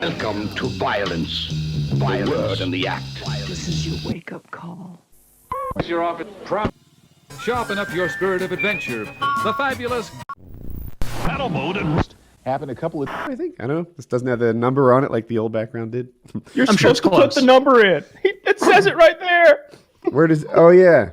Welcome to violence. The word and the act. This is your wake-up call. Your office. Sharpen up your spirit of adventure. The fabulous Paddle boat and... Happened a couple of... I think. I don't know. This doesn't have the number on it like the old background did. You're supposed to put the number in. It says it right there. Where does... Oh, yeah.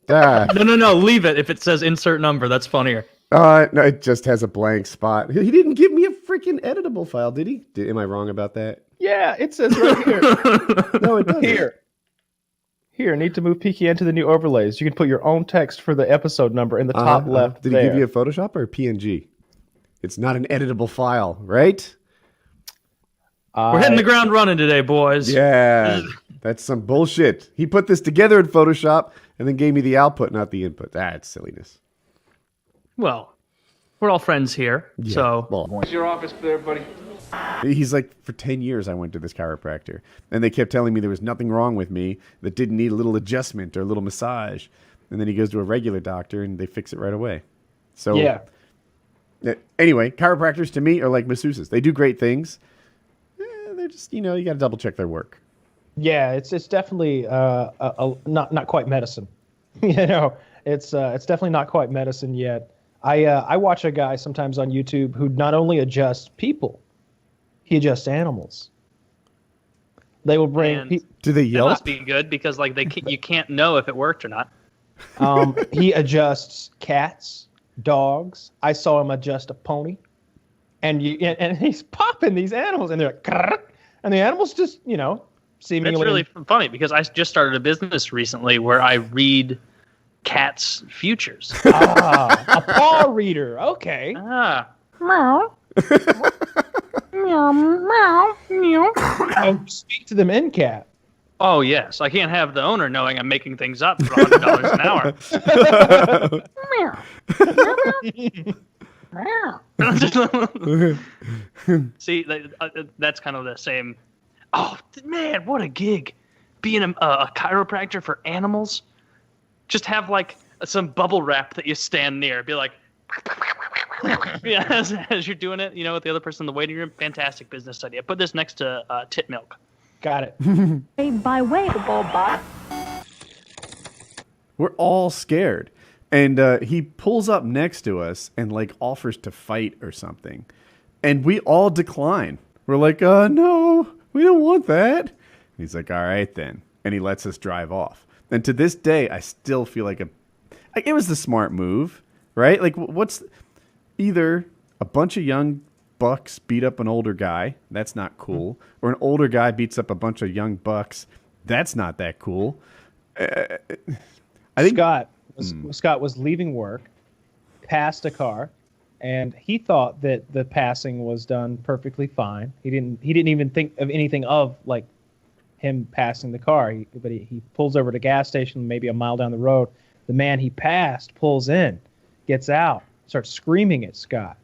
No. Leave it. If it says insert number, that's funnier. No, it just has a blank spot. He didn't give me a freaking editable file, did he? Am I wrong about that? Yeah, it says right here. No, it doesn't. Here, need to move PKA into the new overlays. You can put your own text for the episode number in the top left. Did he give you a Photoshop or a PNG? It's not an editable file, right? We're hitting the ground running today, boys. Yeah, that's some bullshit. He put this together in Photoshop and then gave me the output, not the input. That's silliness. Well, we're all friends here, so... What's your office there, buddy? He's like, for 10 years I went to this chiropractor, and they kept telling me there was nothing wrong with me that didn't need a little adjustment or a little massage. And then he goes to a regular doctor, and they fix it right away. So, yeah. Anyway, chiropractors to me are like masseuses. They do great things. They're just, you got to double check their work. Yeah, it's definitely not quite medicine. It's definitely not quite medicine yet. I watch a guy sometimes on YouTube who not only adjusts people, he adjusts animals. They will bring. Do they yell? That must be good because you can't know if it worked or not. He adjusts cats, dogs. I saw him adjust a pony, and he's popping these animals, and they're like, "Grrr," and the animals just seemingly. It's really funny because I just started a business recently where I read cats' futures. A paw reader. Okay. Meow. Meow, meow, meow. Oh, speak to them in cat. Oh, yes. I can't have the owner knowing I'm making things up for $100 an hour. Meow. See, that's kind of the same. Oh, man, what a gig. Being a chiropractor for animals. Just have, some bubble wrap that you stand near. Be like... yeah, as you're doing it, with the other person in the waiting room. Fantastic business idea. Put this next to tit milk. Got it. By way of ball. We're all scared. And he pulls up next to us and offers to fight or something. And we all decline. We're like, no, we don't want that. And he's like, all right then. And he lets us drive off. And to this day, I still feel like it was the smart move, right? What's either a bunch of young bucks beat up an older guy, that's not cool, or an older guy beats up a bunch of young bucks, that's not that cool. I think Scott was leaving work, passed a car, and he thought that the passing was done perfectly fine. He didn't even think of anything of him passing the car. He pulls over to a gas station, maybe a mile down the road. The man he passed pulls in, gets out, starts screaming at Scott.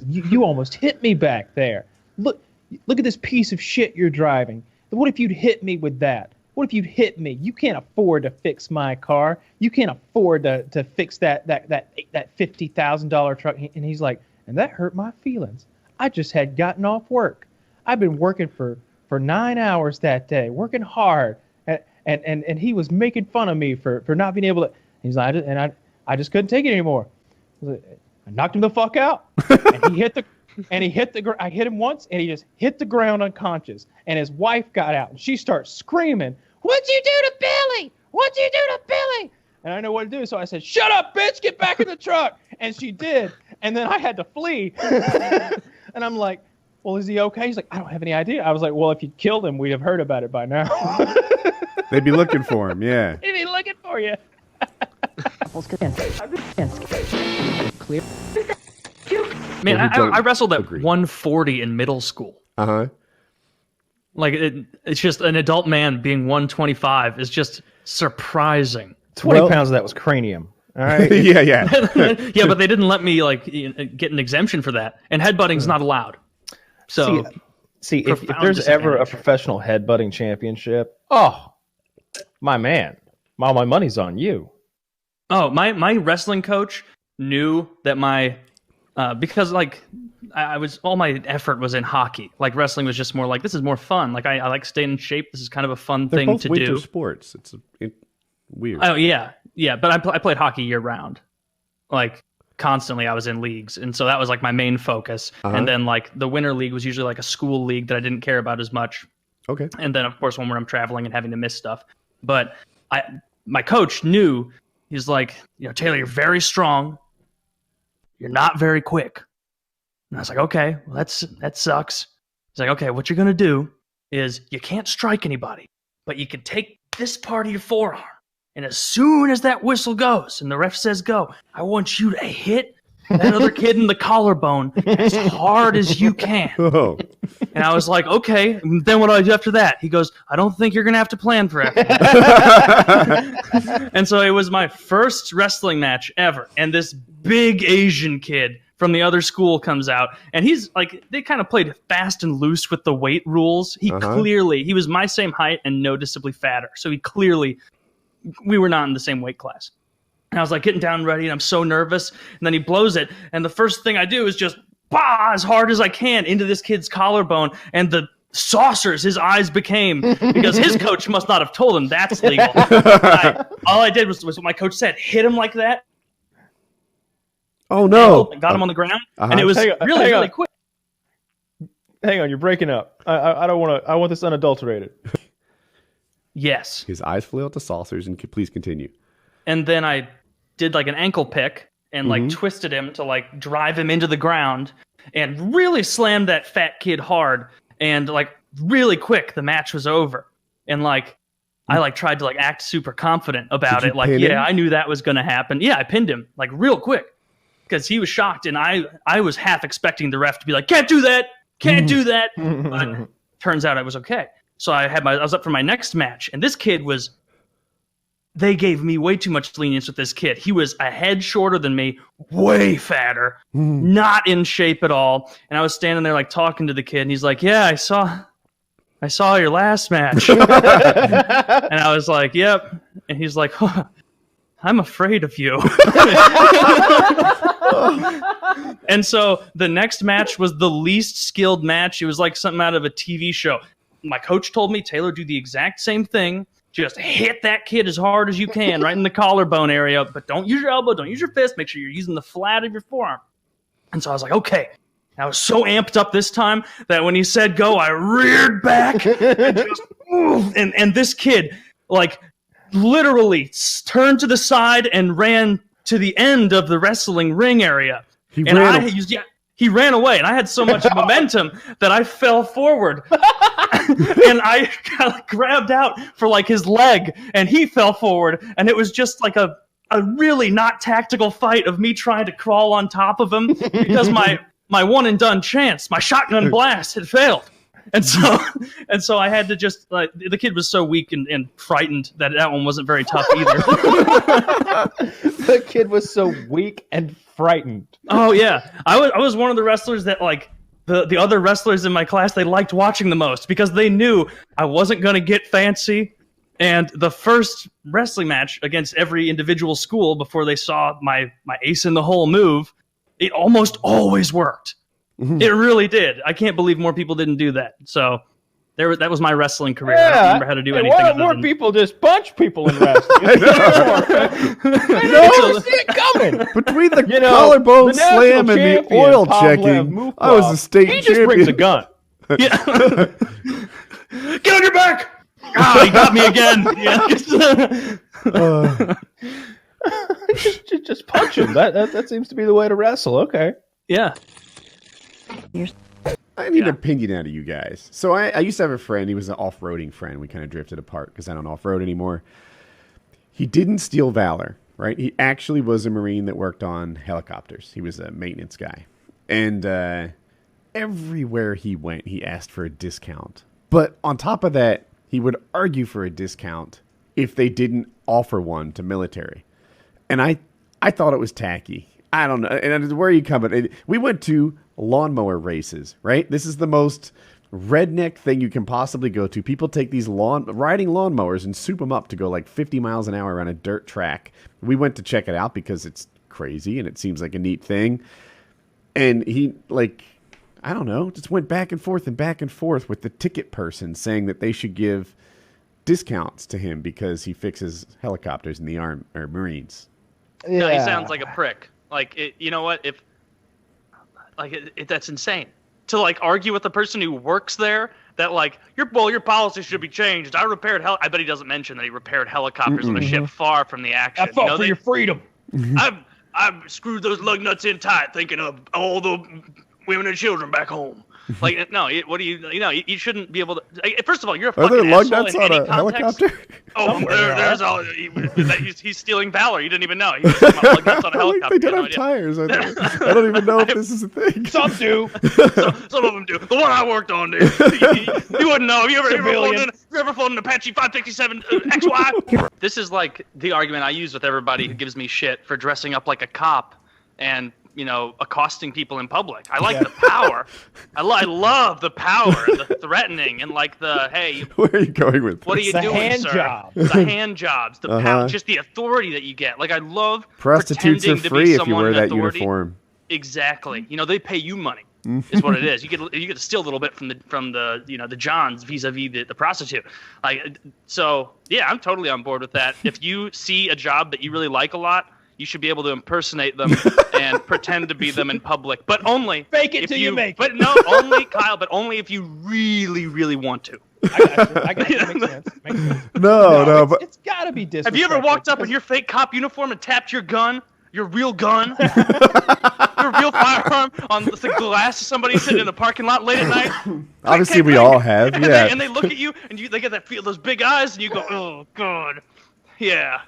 You almost hit me back there. Look at this piece of shit you're driving. What if you'd hit me with that? What if you'd hit me? You can't afford to fix my car. You can't afford to fix that $50,000 truck. And he's like, and that hurt my feelings. I just had gotten off work. I've been working for 9 hours that day, working hard. And he was making fun of me for not being able to. He's like, I just couldn't take it anymore. I knocked him the fuck out, and I hit him once, and he just hit the ground unconscious. And his wife got out, and she starts screaming, "What'd you do to Billy? What'd you do to Billy?" And I know what to do, so I said, "Shut up, bitch! Get back in the truck." And she did, and then I had to flee. And I'm like, "Well, is he okay?" He's like, "I don't have any idea." I was like, "Well, if you killed him, we'd have heard about it by now." They'd be looking for him, yeah. They'd be looking for you. Clear. Man, I wrestled at 140 in middle school. Uh-huh. It's just an adult man being 125 is just surprising. 20 pounds of that was cranium. All right. yeah. Yeah, but they didn't let me get an exemption for that. And headbutting's not allowed. So see if there's ever a professional headbutting championship, oh, my man, all my money's on you. Oh, my wrestling coach knew that because I was all my effort was in hockey. Like wrestling was just more like, this is more fun. Like I like staying in shape. This is kind of a fun They're thing both to winter do. sports. It's weird. Oh yeah, yeah. But I played hockey year round. Like constantly, I was in leagues, and so that was like my main focus. And then like the winter league was usually like a school league that I didn't care about as much. Okay. And then of course when I'm traveling and having to miss stuff. But my coach knew. He's like, Taylor, you're very strong. You're not very quick. And I was like, okay, well, that sucks. He's like, okay, what you're going to do is you can't strike anybody, but you can take this part of your forearm. And as soon as that whistle goes and the ref says go, I want you to hit that other kid in the collarbone as hard as you can. Oh. And I was like, okay, then what do I do after that? He goes, I don't think you're going to have to plan for it. And so it was my first wrestling match ever. And this big Asian kid from the other school comes out. And he's like, they kind of played fast and loose with the weight rules. He was my same height and noticeably fatter. So we were not in the same weight class. And I was like getting down ready, and I'm so nervous. And then he blows it, and the first thing I do is just as hard as I can into this kid's collarbone, and the saucers his eyes became, because his coach must not have told him that's legal. All I did was what my coach said: hit him like that. Oh no! Got him on the ground, and it was really quick. Hang on, you're breaking up. I don't want to. I want this unadulterated. Yes. His eyes flew out to saucers, and please continue. And then I did like an ankle pick and like twisted him to like drive him into the ground and really slammed that fat kid hard. And like really quick, the match was over. And like I like tried to like act super confident about it. Like, yeah, I knew that was going to happen. Yeah, I pinned him like real quick because he was shocked. And I was half expecting the ref to be like, can't do that. Can't do that. But turns out I was okay. So I was up for my next match. And this kid they gave me way too much lenience with this kid. He was a head shorter than me, way fatter, not in shape at all. And I was standing there like talking to the kid, and he's like, yeah, I saw your last match. And I was like, yep. And he's like, I'm afraid of you. And so the next match was the least skilled match. It was like something out of a TV show. My coach told me, Taylor, do the exact same thing. Just hit that kid as hard as you can, right in the collarbone area. But don't use your elbow, don't use your fist. Make sure you're using the flat of your forearm. And so I was like, okay. And I was so amped up this time that when he said go, I reared back and just and this kid, like, literally turned to the side and ran to the end of the wrestling ring area. He ran away, and I had so much momentum that I fell forward. And I kind of grabbed out for like his leg, and he fell forward, and it was just like a really not tactical fight of me trying to crawl on top of him because my one and done chance, my shotgun blast had failed. And so I had to just the kid was so weak and frightened that one wasn't very tough either. The kid was so weak and frightened. Oh yeah, I was one of the wrestlers that like the other wrestlers in my class, they liked watching the most because they knew I wasn't going to get fancy. And the first wrestling match against every individual school before they saw my ace in the hole move, it almost always worked. Mm-hmm. It really did. I can't believe more people didn't do that. So that was my wrestling career. I don't remember how to do anything. Why don't more people just punch people in wrestling? I don't see it coming. Between the collarbone slam and the oil checking, I was a state champion. He just brings a gun. Yeah. Get on your back! Ah, he got me again. Yeah. Just punch him. That seems to be the way to wrestle. Okay. Yeah. I need an opinion out of you guys. So I used to have a friend. He was an off-roading friend. We kind of drifted apart because I don't off-road anymore. He didn't steal valor, right? He actually was a Marine that worked on helicopters. He was a maintenance guy. And everywhere he went, he asked for a discount. But on top of that, he would argue for a discount if they didn't offer one to military. And I thought it was tacky. I don't know. And where are you coming? We went to lawnmower races, right? This is the most redneck thing you can possibly go to. People take these riding lawnmowers and soup them up to go like 50 miles an hour on a dirt track. We went to check it out because it's crazy and it seems like a neat thing. And he I don't know, just went back and forth with the ticket person saying that they should give discounts to him because he fixes helicopters in the Marines. Yeah. No, he sounds like a prick. Like, you know what? If that's insane to like argue with the person who works there that like your policy should be changed. I bet he doesn't mention that he repaired helicopters on a ship far from the action. I fought for your freedom. I've screwed those lug nuts in tight, thinking of all the women and children back home. Like, no, what do you shouldn't be able to. First of all, you're a fucking asshole. Are there lug nuts in on any a context. helicopter? Oh, there's all. He's stealing valor. You didn't even know. He was talking about lug nuts on a helicopter. They don't have tires. I don't even know if this is a thing. Some do. Some of them do. The one I worked on, dude. You wouldn't know. Have you ever flown an Apache 557 XY? This is like the argument I use with everybody who gives me shit for dressing up like a cop and, you know, accosting people in public. I like the power. I love the power and the threatening and like the, hey. Where are you going with this? What are you doing, hand sir? job. The hand jobs. The power, just the authority that you get. Like, I love Prostitutes are pretending to be free if you someone wear in that authority. uniform. Exactly. You know, they pay you money. Is what it is. You get to steal a little bit from the you know, the Johns vis-a-vis the prostitute. Like, so yeah, I'm totally on board with that. If you see a job that you really like a lot, you should be able to impersonate them and pretend to be them in public, but only Fake it till you make it. But no, only Kyle. But only if you really, really want to. I got you. Makes sense. No, but it's got to be disrespectful. Have you ever walked up in your fake cop uniform and tapped your gun? Your real gun? Your real firearm on the glass of somebody sitting in the parking lot late at night? obviously we all have, yeah. And they look at you, and they get that feel, those big eyes, and you go, oh, God. Yeah.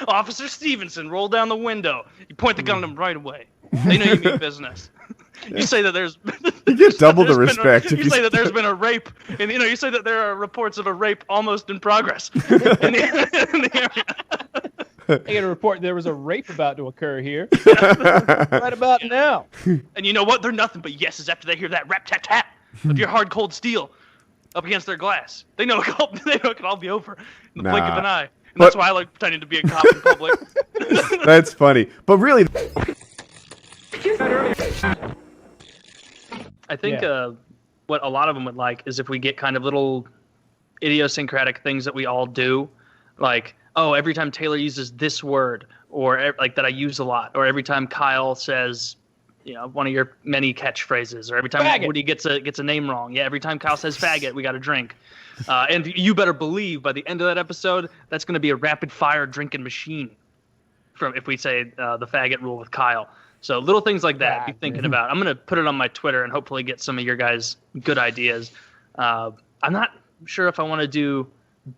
Officer Stevenson, roll down the window. You point the gun at them right away. They know you mean business. You say that there's You get double the respect. You say that there's been a rape, and you say that there are reports of a rape almost in progress in the area. I get a report there was a rape about to occur here. Right about now. And you know what? They're nothing but yeses after they hear that rap-tat-tat of your hard, cold steel up against their glass. They know it can all be over in the blink of an eye. And that's why I like pretending to be a cop in public. That's funny. But really... I think what a lot of them would like is if we get kind of little idiosyncratic things that we all do, like, oh, every time Taylor uses this word, or like that I use a lot, or every time Kyle says, you know, one of your many catchphrases, or every time faggot. Woody gets a name wrong. Yeah, every time Kyle says faggot, we got a drink. And you better believe by the end of that episode, that's going to be a rapid fire drinking machine. From if we say the faggot rule with Kyle. So little things like that, be thinking about. I'm going to put it on my Twitter and hopefully get some of your guys' good ideas. I'm not sure if I want to do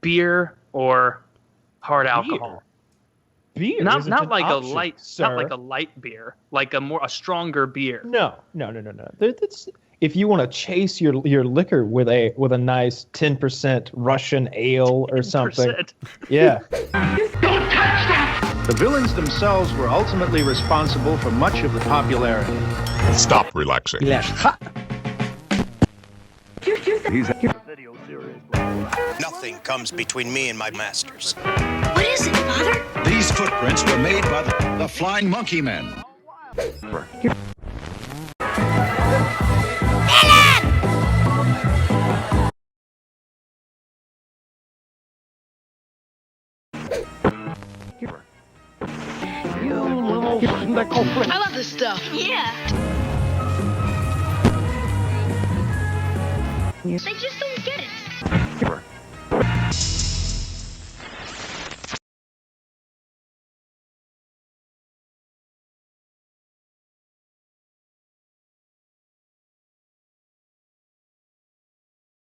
beer or hard alcohol. Beer? Not isn't an like option, a light, sir. not like a light beer, like a stronger beer. No. If you want to chase your liquor with a nice 10% Russian ale or something, 10%. yeah. The villains themselves were ultimately responsible for much of the popularity. Stop relaxing. Nothing comes between me and my masters. What is it, Father? These footprints were made by the Flying Monkey Men. I love this stuff. Yeah. They just don't